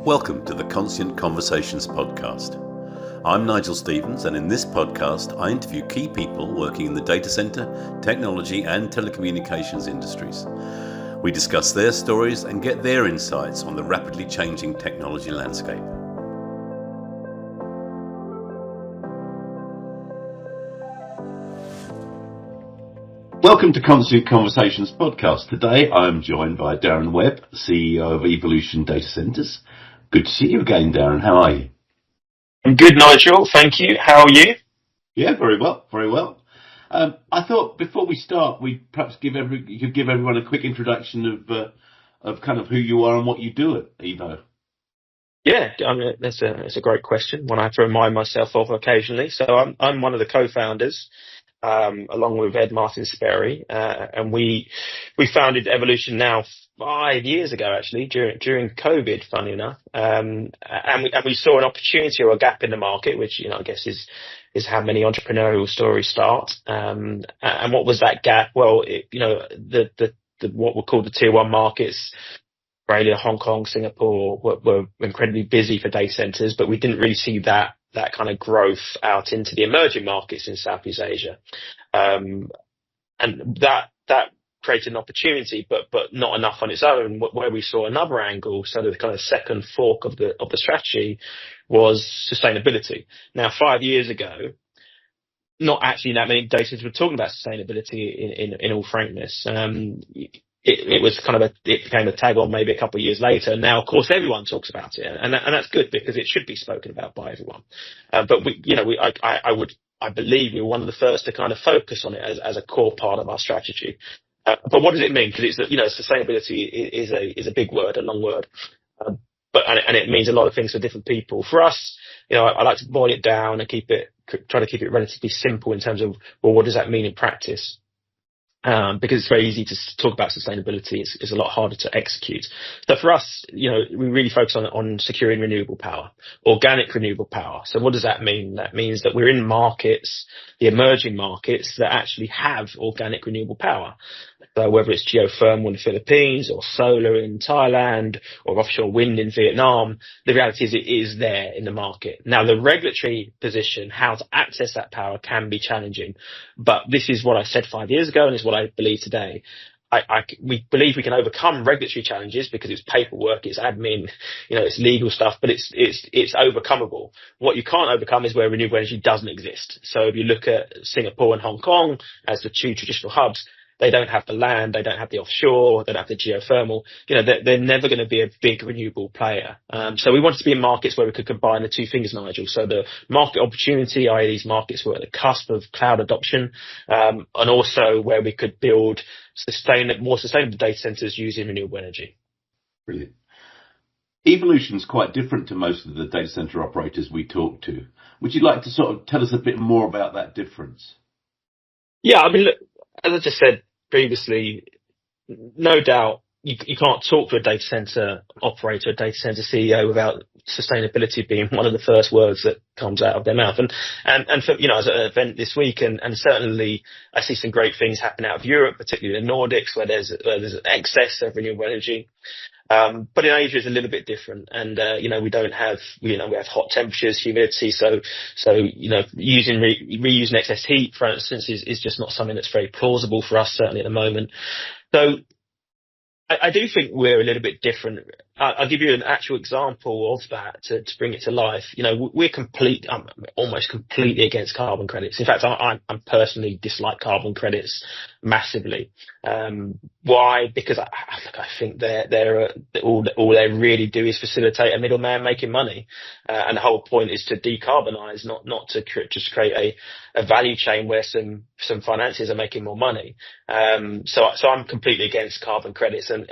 Welcome to the Conscient Conversations podcast. I'm Nigel Stevens, and in this podcast, I interview key people working in the data center, technology, and telecommunications industries. We discuss their stories and get their insights on the rapidly changing technology landscape. Welcome to Conscient Conversations podcast. Today, I'm joined by Darren Webb, CEO of Evolution Data Centers. Good to see you again, Darren. How are you? I'm good, Nigel. Thank you. How are you? Yeah, very well, very well. I thought before we start, we'd perhaps you could give everyone a quick introduction of kind of who you are and what you do at Evo. Yeah, I mean, that's a great question. One I have to remind myself of occasionally. So I'm one of the co-founders, along with Ed Martin Sperry, and we founded Evolution now 5 years ago, actually, during COVID, funny enough, and we saw an opportunity or a gap in the market, which I guess is how many entrepreneurial stories start. And what was that gap? Well, the what were called the tier one markets, Australia, Hong Kong, Singapore, were incredibly busy for data centers, but we didn't really see that kind of growth out into the emerging markets in Southeast Asia. And that created an opportunity, but not enough on its own. Where we saw another angle, so the kind of second fork of the strategy was sustainability. Now, 5 years ago, not actually that many data centers were talking about sustainability in all frankness. It was kind of it became a tag on maybe a couple of years later. Now, of course, everyone talks about it, and that's good because it should be spoken about by everyone. But I believe we were one of the first to kind of focus on it as a core part of our strategy. But what does it mean? Because sustainability is a big word, a long word, but it means a lot of things for different people. For us, I like to boil it down and try to keep it relatively simple in terms of, well, what does that mean in practice? Because it's very easy to talk about sustainability. It's a lot harder to execute. So for us, we really focus on securing renewable power, organic renewable power. So what does that mean? That means that we're in markets, the emerging markets that actually have organic renewable power. So whether it's geothermal in the Philippines or solar in Thailand or offshore wind in Vietnam, the reality is it is there in the market. Now, the regulatory position, how to access that power, can be challenging. But this is what I said 5 years ago, and is what I believe today. We believe we can overcome regulatory challenges because it's paperwork, it's admin, it's legal stuff, but it's overcomable. What you can't overcome is where renewable energy doesn't exist. So if you look at Singapore and Hong Kong as the two traditional hubs, they don't have the land, they don't have the offshore, they don't have the geothermal. They're never going to be a big renewable player. So we wanted to be in markets where we could combine the two things, Nigel. So the market opportunity, i.e. these markets were at the cusp of cloud adoption, and also where we could build more sustainable data centers using renewable energy. Brilliant. Evolution is quite different to most of the data center operators we talk to. Would you like to sort of tell us a bit more about that difference? Yeah, I mean, look, as I just said previously, no doubt you can't talk to a data center operator, a data center CEO without sustainability being one of the first words that comes out of their mouth. And for, as an event this week, and certainly I see some great things happen out of Europe, particularly the Nordics, where there's an excess of renewable energy. But in Asia it's a little bit different, and we don't have we have hot temperatures, humidity, so reusing excess heat, for instance, is just not something that's very plausible for us, certainly at the moment. So I do think we're a little bit different. I'll give you an actual example of that to bring it to life. I'm almost completely against carbon credits. In fact, I personally dislike carbon credits massively. Why? Because I think all they really do is facilitate a middleman making money, and the whole point is to decarbonize, not to just create a value chain where some financiers are making more money. So I'm completely against carbon credits, and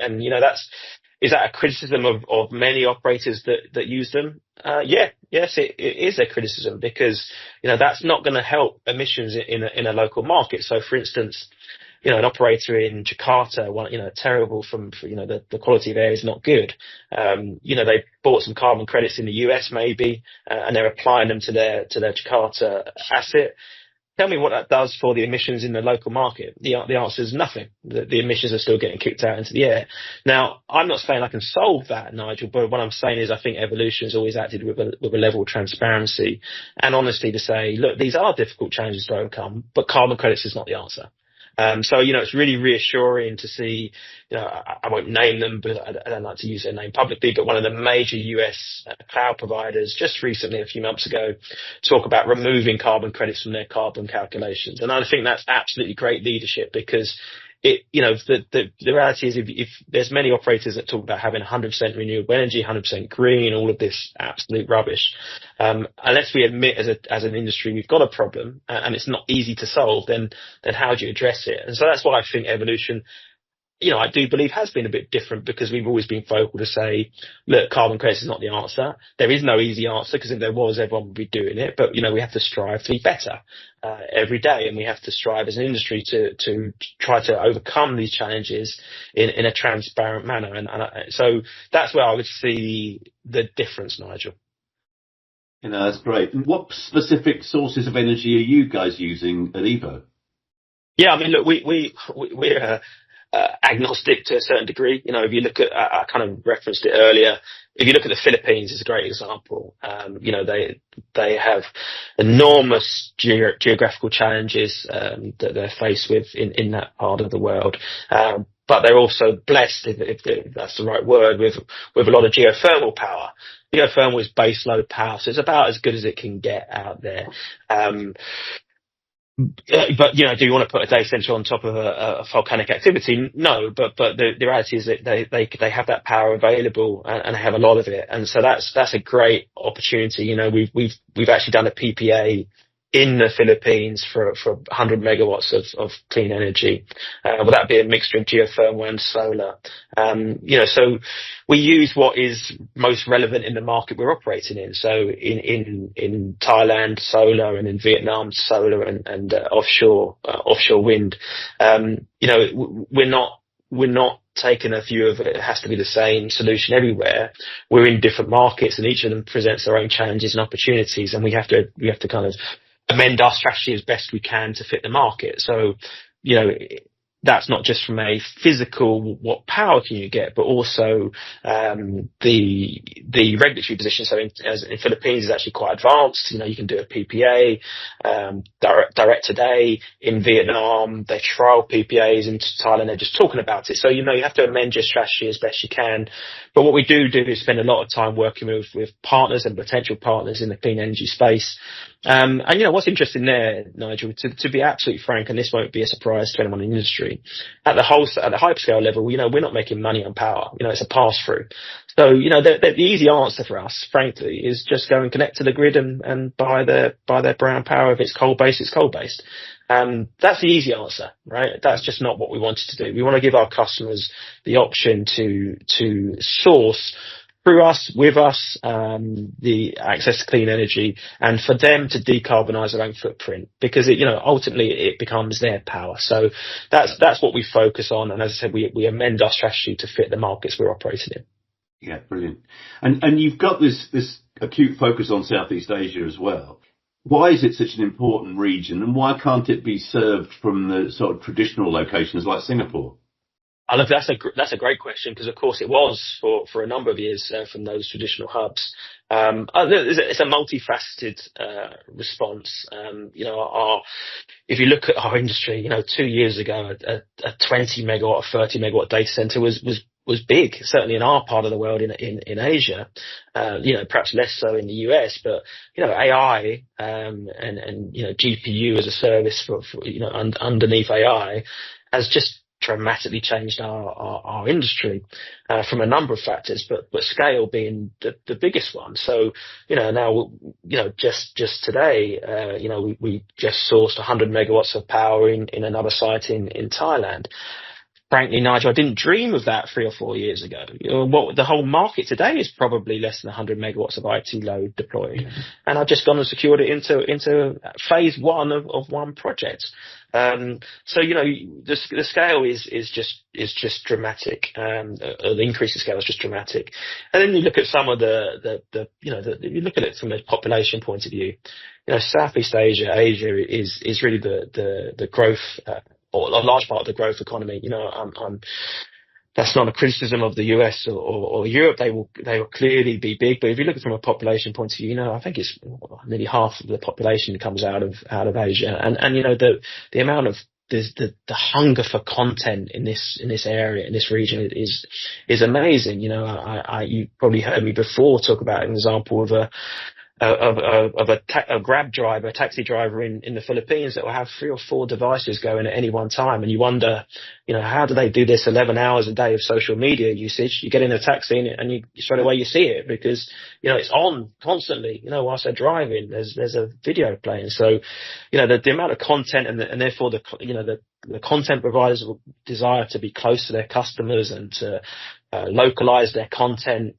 is that a criticism of many operators that use them? Yes, it is a criticism, because that's not going to help emissions in a local market. So, for instance, an operator in Jakarta, terrible the quality of air is not good. They bought some carbon credits in the US maybe, and they're applying them to their Jakarta asset. tell me what that does for the emissions in the local market. The answer is nothing. The emissions are still getting kicked out into the air. Now, I'm not saying I can solve that, Nigel, but what I'm saying is I think evolution has always acted with a level of transparency and honesty to say, look, these are difficult challenges to overcome, but carbon credits is not the answer. So, it's really reassuring to see, I won't name them, but I don't like to use their name publicly, but one of the major US cloud providers just recently, a few months ago, talk about removing carbon credits from their carbon calculations. And I think that's absolutely great leadership because the reality is if there's many operators that talk about having 100% renewable energy, 100% green, all of this absolute rubbish. Unless we admit as an industry we've got a problem and it's not easy to solve, then how do you address it? And so that's why I think evolution, I do believe has been a bit different because we've always been vocal to say, look, carbon credits is not the answer. There is no easy answer because if there was, everyone would be doing it. But, we have to strive to be better every day. And we have to strive as an industry to try to overcome these challenges in a transparent manner. And so that's where I would see the difference, Nigel. That's great. And what specific sources of energy are you guys using at Evo? Yeah, I mean, look, we're agnostic to a certain degree. If you look at, I kind of referenced it earlier, if you look at the Philippines, it's a great example. They have enormous geographical challenges that they're faced with in that part of the world. But they're also blessed, if that's the right word, with a lot of geothermal power. Geothermal is base load power, so it's about as good as it can get out there. But do you want to put a data center on top of a volcanic activity? No, but the reality is that they have that power available and have a lot of it, and so that's a great opportunity. We've actually done a PPA in the Philippines for 100 megawatts of clean energy. Will that be a mixture of geothermal and solar? So we use what is most relevant in the market we're operating in. So in Thailand, solar, and in Vietnam, solar and offshore wind. We're not taking a view of it has to be the same solution everywhere. We're in different markets, and each of them presents their own challenges and opportunities, and we have to kind of amend our strategy as best we can to fit the market. So, that's not just from a physical, what power can you get, but also the regulatory position. So in Philippines is actually quite advanced. You can do a PPA direct today. In Vietnam, they trial PPAs. In Thailand, they're just talking about it. So you have to amend your strategy as best you can. But what we do is spend a lot of time working with partners and potential partners in the clean energy space. And what's interesting there, Nigel, to be absolutely frank, and this won't be a surprise to anyone in the industry, at the hyperscale level, we're not making money on power. It's a pass through. So, the easy answer for us, frankly, is just go and connect to the grid and buy their brown power. If it's coal based, it's coal based. That's the easy answer, right? That's just not what we wanted to do. We want to give our customers the option to source through us, with us, the access to clean energy, and for them to decarbonize their own footprint, because ultimately it becomes their power. So that's what we focus on, and as I said, we amend our strategy to fit the markets we're operating in. Yeah, brilliant. And you've got this acute focus on Southeast Asia as well. Why is it such an important region, and why can't it be served from the sort of traditional locations like Singapore? Look, that's a great question, because of course it was for a number of years from those traditional hubs. It's a multifaceted response. If you look at our industry, 2 years ago, a 20 megawatt, 30 megawatt data center was big, certainly in our part of the world, in Asia. Perhaps less so in the US, but AI and GPU as a service for underneath AI has just dramatically changed our industry from a number of factors, but scale being the biggest one. So now just today we just sourced 100 megawatts of power in another site in Thailand. Frankly, Nigel, I didn't dream of that 3 or 4 years ago. What the whole market today is probably less than 100 megawatts of IT load deployed, and I've just gone and secured it into phase one of one project. So the scale is just dramatic. The increase in scale is just dramatic. And then you look at some of you look at it from a population point of view. Southeast Asia is really the growth, or a large part of the growth economy. That's not a criticism of the US or Europe. They will clearly be big. But if you look at it from a population point of view, I think it's nearly half of the population comes out of Asia. And the amount of the hunger for content in this area, in this region is amazing. You probably heard me before talk about an example of a Grab driver, a taxi driver in the Philippines that will have 3 or 4 devices going at any one time. And you wonder, how do they do this 11 hours a day of social media usage? You get in a taxi and you straight away you see it because, it's on constantly, whilst they're driving, there's a video playing. So, the amount of content and therefore the content providers will desire to be close to their customers and to localize their content,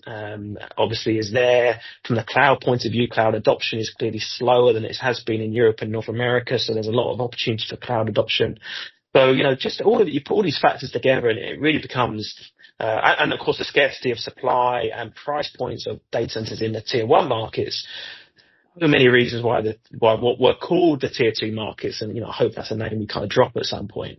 obviously is there. From the cloud point of view, cloud adoption is clearly slower than it has been in Europe and North America. So there's a lot of opportunity for cloud adoption. So, just all of it, you put all these factors together and it really becomes, and of course the scarcity of supply and price points of data centers in the tier 1 markets. There are many reasons why what were called the tier 2 markets, and I hope that's a name we kind of drop at some point.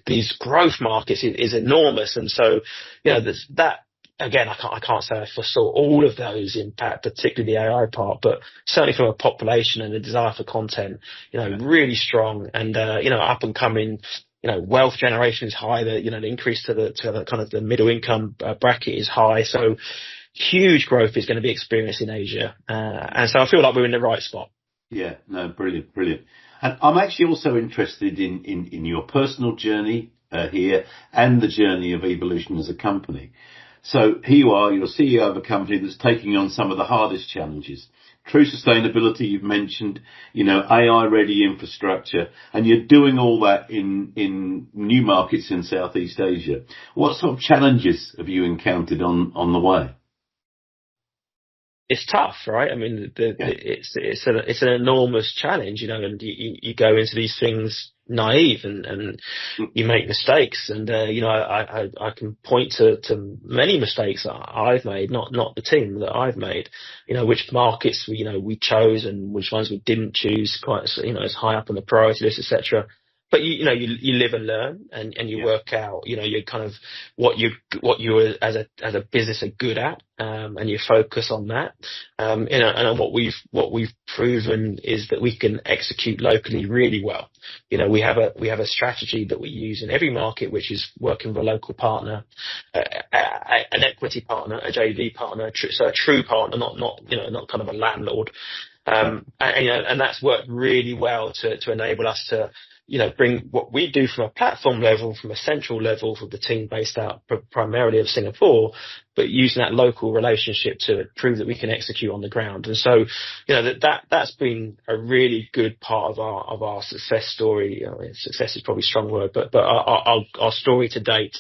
These growth markets is enormous, and so there's that. Again, I can't say I foresaw all of those impact, particularly the AI part, but certainly from a population and a desire for content, really strong and up and coming. Wealth generation is high. The increase to the kind of the middle income bracket is high. So huge growth is going to be experienced in Asia, and so I feel like we're in the right spot. Yeah, no, brilliant. And I'm actually also interested in your personal journey here and the journey of evolution as a company. So here you are, you're CEO of a company that's taking on some of the hardest challenges. True sustainability, you've mentioned, AI-ready infrastructure, and you're doing all that in new markets in Southeast Asia. What sort of challenges have you encountered on the way? It's tough, right? I mean, it's an enormous challenge, and you go into these things naive and you make mistakes. And, I can point to many mistakes that I've made, not the team that I've made, which markets, we chose and which ones we didn't choose quite, as high up on the priority list, etc. But you live and learn and you work out, you kind of what you as a business are good at, and you focus on that. And what we've proven is that we can execute locally really well. We have a strategy that we use in every market, which is working with a local partner, an equity partner, a JV partner, so a true partner, not kind of a landlord. And that's worked really well to enable us to bring what we do from a platform level, from a central level, from the team based out primarily of Singapore, but using that local relationship to prove that we can execute on the ground. And so, that's been a really good part of our success story. Success is probably a strong word, but our story to date.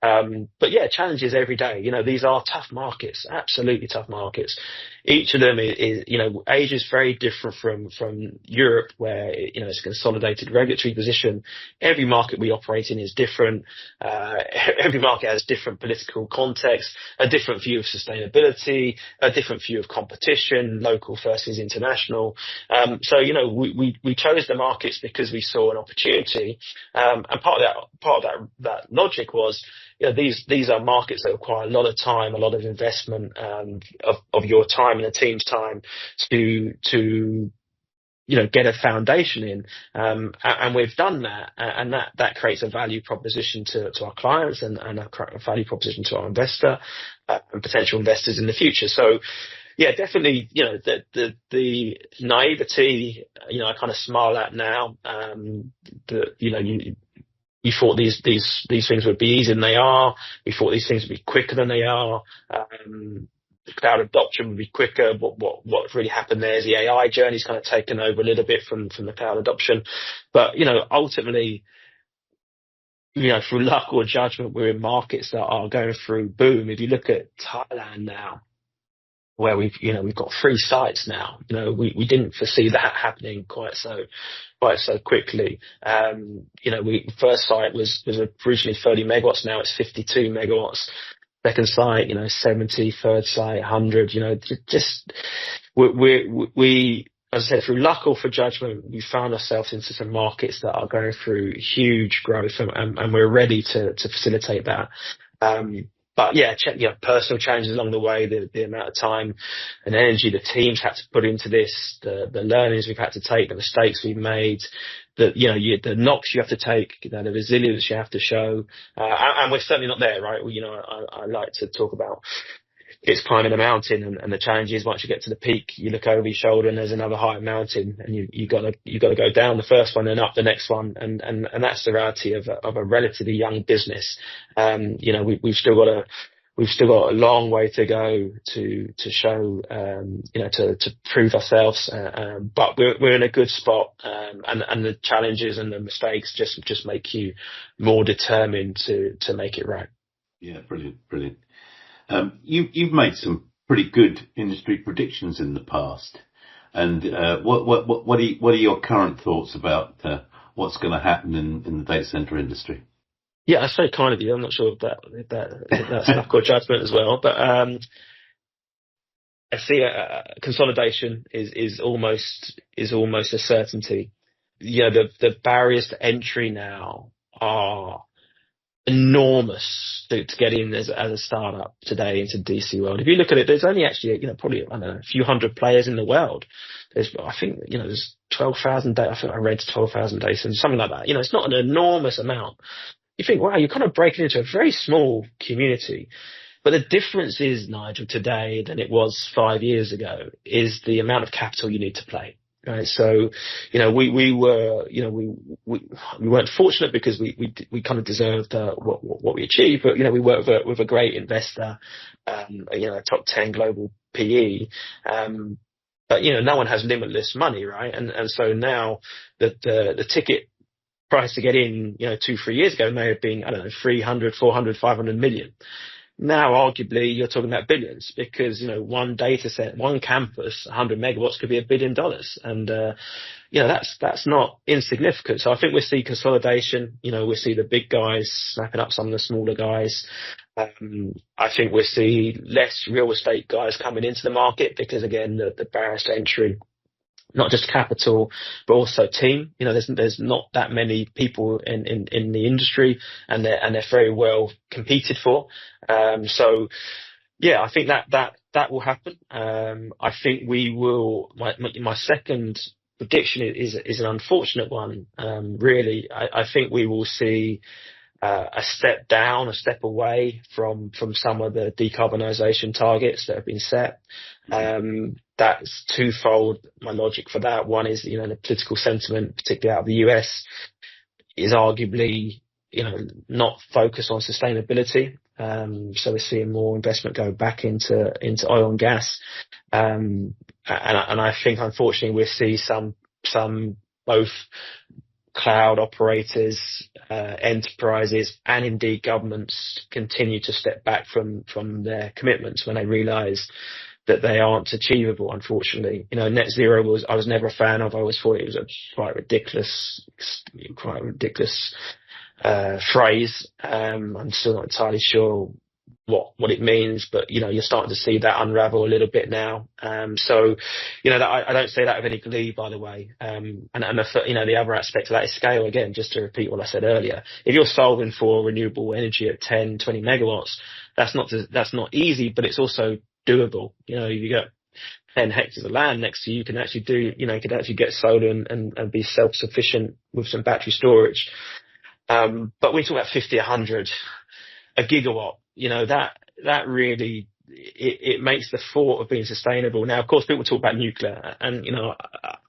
But yeah, challenges every day. These are tough markets, absolutely tough markets. Each of them is Asia is very different from Europe, where, it's a consolidated regulatory position. Every market we operate in is different. Every market has different political context, a different view of sustainability, a different view of competition, local versus international. So, we chose the markets because we saw an opportunity. And part of that logic was, these are markets that require a lot of time, a lot of investment, of your time and the team's time to get a foundation in. And we've done that, and that creates a value proposition to our clients and a value proposition to our investor and potential investors in the future. So, yeah, definitely, the naivety, I kind of smile at now, you thought these things would be easier than they are. We thought these things would be quicker than they are. The cloud adoption would be quicker. What really happened there is the AI journey's kind of taken over a little bit from the cloud adoption. But, ultimately, through luck or judgment, we're in markets that are going through boom. If you look at Thailand now, where we've got 3 sites now. We didn't foresee that happening quite so quickly. First site was originally 30 megawatts. Now it's 52 megawatts. Second site, 70. Third site, 100. Just we, as I said, through luck or for judgment, we found ourselves into some markets that are going through huge growth, and we're ready to facilitate that. But yeah, personal challenges along the way, the amount of time and energy the teams had to put into this, the learnings we've had to take, the mistakes we've made, the knocks you have to take, the resilience you have to show, and we're certainly not there, right? I like to talk about it's climbing a mountain, and the challenge is once you get to the peak, you look over your shoulder and there's another higher mountain, and you gotta go down the first one and up the next one, and that's the reality of a relatively young business. We've still got a long way to go to show, to prove ourselves, but we're in a good spot, and the challenges and the mistakes just make you more determined to make it right. Yeah, brilliant. You've made some pretty good industry predictions in the past, and what are your current thoughts about what's going to happen in the data center industry? Yeah, that's very kind of you. I'm not sure if that's luck or judgment as well, but I see consolidation is almost a certainty. The barriers to entry now are enormous to get in as a startup today into DC world. If you look at it, there's only actually probably a few hundred players in the world. There's 12,000 data. I think I read 12,000 data centers, something like that. It's not an enormous amount. You think, wow, you're kind of breaking into a very small community. But the difference is, Nigel, today than it was 5 years ago is the amount of capital you need to play. Right. So, we weren't fortunate because we kind of deserved what we achieved, but, we worked with a great investor, a top 10 global PE. But, no one has limitless money, right? And so now the ticket price to get in, 2-3 years ago may have been, 300, 400, 500 million. Now, arguably, you're talking about billions because, one data set, one campus, 100 megawatts could be $1 billion. And, that's not insignificant. So I think we see consolidation. We see the big guys snapping up some of the smaller guys. I think we see less real estate guys coming into the market because, again, the barriers to entry, not just capital, but also team. There's not that many people in the industry, and they're very well competed for. So yeah, I think that will happen. I think we will. My second prediction is an unfortunate one. Really, I think we will see a step down, a step away from some of the decarbonisation targets that have been set. That's twofold. My logic for that one is, the political sentiment, particularly out of the US, is arguably, not focused on sustainability. So we're seeing more investment go back into oil and gas. And I think, unfortunately, we'll see some both cloud operators, enterprises, and indeed governments continue to step back from their commitments when they realise that they aren't achievable, unfortunately. Net zero I was never a fan of. I always thought it was a quite ridiculous phrase. I'm still not entirely sure what it means, but you're starting to see that unravel a little bit now. So I don't say that with any glee, by the way. And the other aspect of that is scale. Again, just to repeat what I said earlier, if you're solving for renewable energy at 10, 20 megawatts, that's not easy, but it's also doable. If you got 10 hectares of land next to you, you can actually get solar and be self-sufficient with some battery storage. But we talk about 50, 100, a gigawatt. That really, it makes the thought of being sustainable. Now, of course, people talk about nuclear, and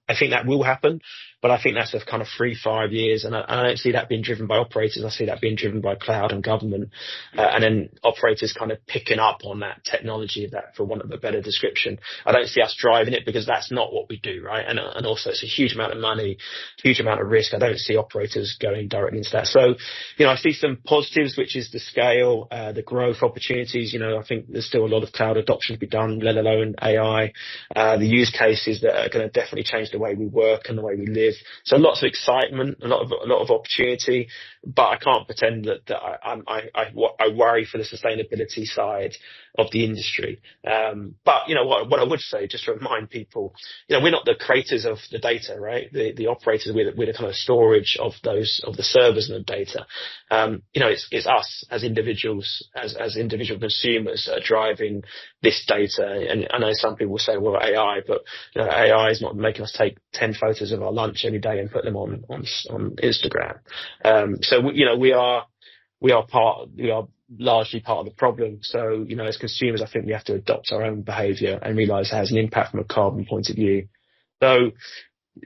I think that will happen, But I think that's a kind of 3-5 years, and I don't see that being driven by operators. I see that being driven by cloud and government, and then operators kind of picking up on that technology, that for want of a better description. I don't see us driving it because that's not what we do, right? And also it's a huge amount of money, huge amount of risk. I don't see operators going directly into that. So, I see some positives, which is the scale, the growth opportunities. I think there's still a lot of cloud adoption to be done, let alone AI. The use cases that are going to definitely change the way we work and the way we live. So lots of excitement, a lot of opportunity, but I can't pretend that I worry for the sustainability side of the industry. But what I would say, just to remind people, we're not the creators of the data, right? The operators, we're the kind of storage of the servers and the data. It's us as individuals, as individual consumers that are driving this data. And I know some people will say, well, AI, but AI is not making us take 10 photos of our lunch every day and put them on Instagram. So we are largely part of the problem. So, as consumers, I think we have to adopt our own behaviour and realise it has an impact from a carbon point of view. So,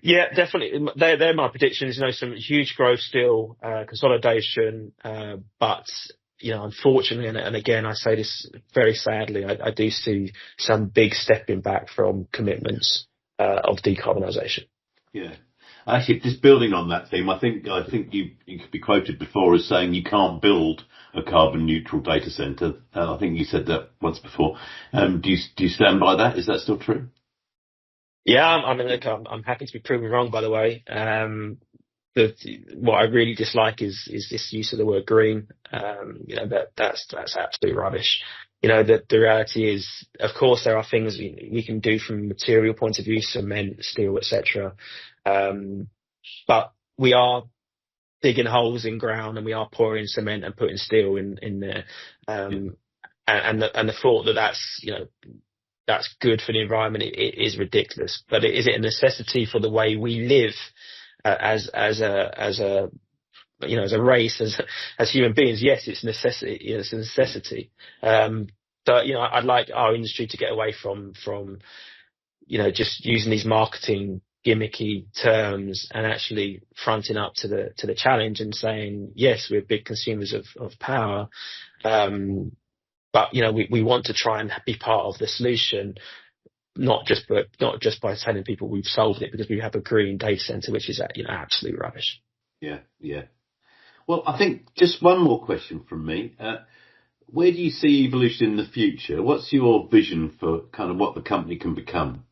yeah, definitely, they're my predictions. Some huge growth still, consolidation, but unfortunately, and again, I say this very sadly, I do see some big stepping back from commitments of decarbonisation. Yeah. Actually, just building on that theme, I think you could be quoted before as saying you can't build a carbon neutral data center. I think you said that once before. Do you stand by that? Is that still true? Yeah, I'm happy to be proven wrong, by the way. What I really dislike is this use of the word green. That's absolute rubbish. The reality is, of course, there are things we can do from a material point of view, cement, steel, etc. But we are digging holes in ground and we are pouring cement and putting steel in there. And the thought that's good for the environment, it is ridiculous. But is it a necessity for the way we live as a race, as human beings? Yes, it's necessity. It's a necessity. But I'd like our industry to get away from just using these marketing gimmicky terms and actually fronting up to the challenge and saying, yes, we're big consumers of power, but we want to try and be part of the solution, not just by telling people we've solved it because we have a green data center, which is absolute rubbish. Yeah. Well, I think just one more question from me. Where do you see evolution in the future? What's your vision for kind of what the company can become?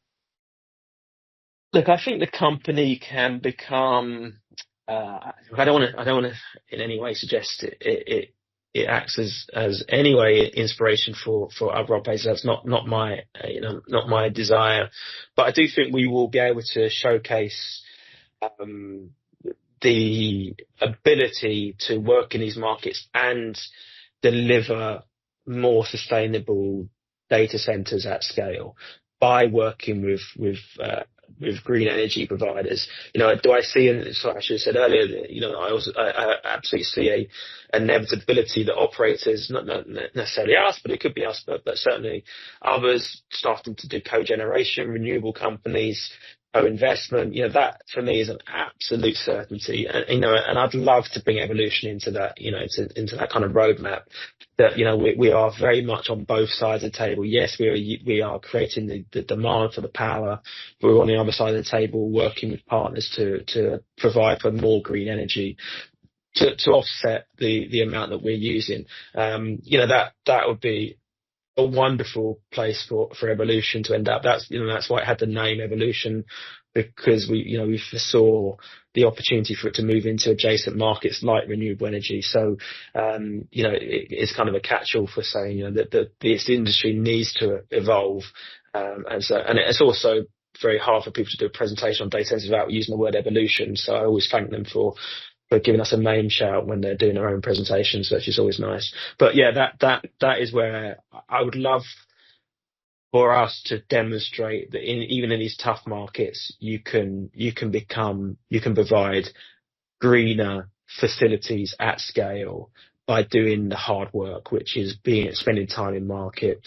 Look, I think the company can become. I don't want to in any way suggest it acts as any way inspiration for other operators. That's not my desire. But I do think we will be able to showcase the ability to work in these markets and deliver more sustainable data centers at scale by working with green energy providers. Do I see, and so I should have said earlier, I absolutely see an inevitability that operators, not necessarily us, but it could be us, but certainly others, starting to do cogeneration, renewable companies, co-investment. That for me is an absolute certainty, and I'd love to bring evolution into that, into that kind of roadmap. That we are very much on both sides of the table. Yes, we are creating the demand for the power, but we're on the other side of the table working with partners to provide for more green energy to offset the amount that we're using. That would be a wonderful place for evolution to end up. That's why it had the name Evolution, because we foresaw the opportunity for it to move into adjacent markets like renewable energy. So it's kind of a catch-all for saying that this industry needs to evolve, and it's also very hard for people to do a presentation on data centers without using the word evolution. So I always thank them for giving us a name shout when they're doing their own presentations, which is always nice. But yeah, that is where I would love for us to demonstrate that even in these tough markets, you can provide greener facilities at scale by doing the hard work, which is spending time in market,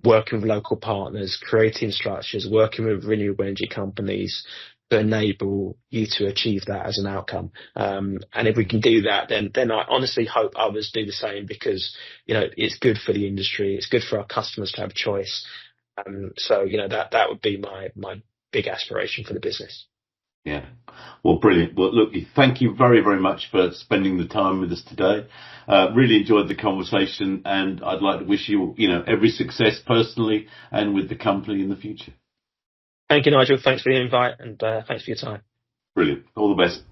working with local partners, creating structures, working with renewable energy companies, to enable you to achieve that as an outcome. And if we can do that, then I honestly hope others do the same, because, it's good for the industry. It's good for our customers to have choice. So, that would be my big aspiration for the business. Yeah. Well, brilliant. Well, look, thank you very, very much for spending the time with us today. Really enjoyed the conversation, and I'd like to wish you, every success personally and with the company in the future. Thank you, Nigel. Thanks for the invite, and thanks for your time. Brilliant. All the best.